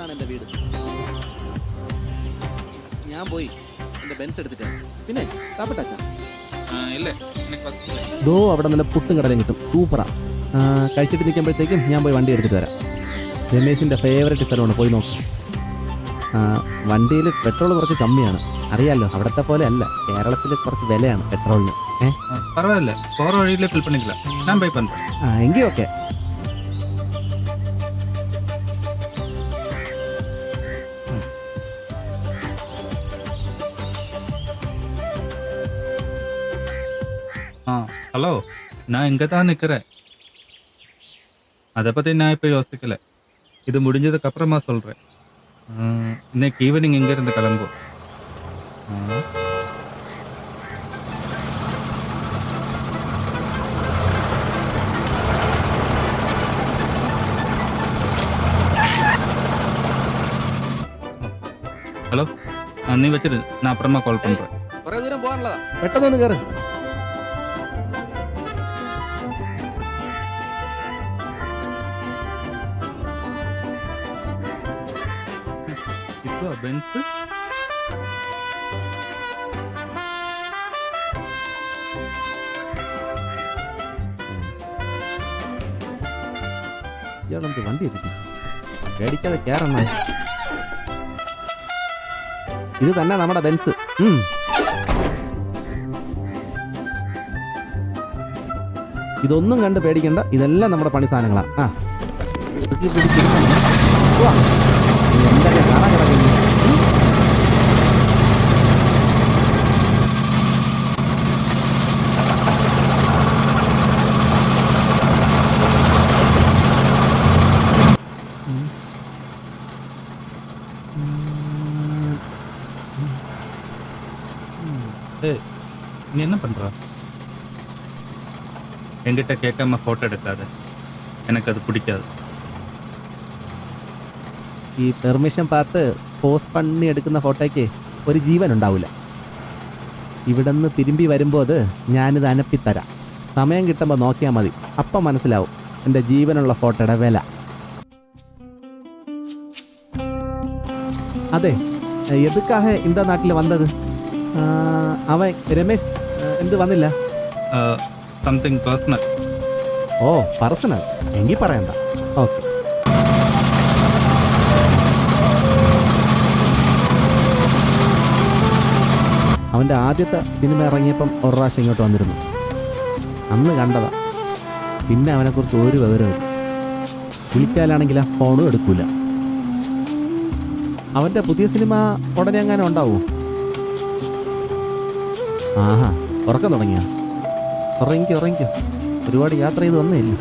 അടുത്താണ് എൻ്റെ വീട്. ഞാൻ പോയി എൻ്റെ ബെൻസ് എടുത്തിട്ടാണ്. പിന്നെ കാപ്പിട്ടാച്ചാ ദോ അവിടെ നല്ല പുട്ടും കടലും കിട്ടും, സൂപ്പറാ. കഴിച്ചിട്ട് നിൽക്കുമ്പോഴത്തേക്കും ഞാൻ പോയി വണ്ടി എടുത്തിട്ട് വരാം. രമേശിൻ്റെ ഫേവറേറ്റ് സ്ഥലമാണ്, പോയി നോക്കാം. വണ്ടിയിൽ പെട്രോൾ കുറച്ച് കമ്മിയാണ്, അറിയാമല്ലോ. അവിടത്തെ പോലെ അല്ല, കേരളത്തിൽ കുറച്ച് വിലയാണ് പെട്രോളിന്. പരവായില്ല, പോറ വഴിയിലെ ഫിൽ പണിക്കല ഞാൻ പേ പண்றேன். എങ്കിൽ ഓക്കെ. ஹலோ, நான் இங்கே தான் நிற்கிறேன். அதை பற்றி நான் இப்போ யோசிக்கல. இது முடிஞ்சதுக்கு அப்புறமா சொல்கிறேன். இன்னைக்கு ஈவினிங் இங்கேருந்து கிளம்புவோம். ഹലോ, നീ വെച്ചിട്ട് ഞാൻ അപ്പുറമാ കോൾ പண்றேன். കുറേ ദൂരം പോകാനുള്ളതാ, പെട്ടെന്ന് കയറ്. இப்போ பென்ஸ் ഇയാളെന്ത് വണ്ടി എത്തിച്ചു, പേടിക്കാതെ കയറണ. ഇത് തന്നെ നമ്മുടെ ബെൻസ്. ഇതൊന്നും കണ്ട് പേടിക്കണ്ട, ഇതെല്ലാം നമ്മുടെ പണി സാധനങ്ങളാ. എന്തൊക്കെ കാണാൻ കിടക്കുന്നു. நீ என்ன பண்ற? என்கிட்ட கேட்காம போட்டோ எடுக்காத, எனக்கு அது பிடிக்காது. ഈ പെർമിഷൻ പാത്ത് പോസ്റ്റ് പണി എടുക്കുന്ന ഫോട്ടോയ്ക്ക് ഒരു ജീവൻ ഉണ്ടാവില്ല. ഇവിടെ നിന്ന് തിരുമ്പി വരുമ്പോൾ അത് ഞാനിത് അനപ്പിത്തരാം. സമയം കിട്ടുമ്പോൾ നോക്കിയാൽ മതി, അപ്പം മനസ്സിലാവും എൻ്റെ ജീവനുള്ള ഫോട്ടോയുടെ വില. അതെ, എതുക്കാഹ ഇന്താ നാട്ടിൽ വന്നത്? അവൻ രമേശ് എന്ത് വന്നില്ല? Something personal. ഓ, പേഴ്സണൽ എങ്കിൽ പറയണ്ട. ഓക്കെ. അവൻ്റെ ആദ്യത്തെ സിനിമ ഇറങ്ങിയപ്പം ഒരു പ്രാവശ്യം ഇങ്ങോട്ട് വന്നിരുന്നു, അന്ന് കണ്ടതാ. പിന്നെ അവനെക്കുറിച്ച് ഒരു വിവരവും. വിളിച്ചാലാണെങ്കിൽ ആ ഫോണും എടുക്കൂല. അവൻ്റെ പുതിയ സിനിമ ഉടനെ എങ്ങാനും ഉണ്ടാവൂ? ആഹാ, ഉറക്കം തുടങ്ങിയ? ഉറങ്ങിക്കോ, ഒരുപാട് യാത്ര ചെയ്ത് വന്നേ ഇല്ല.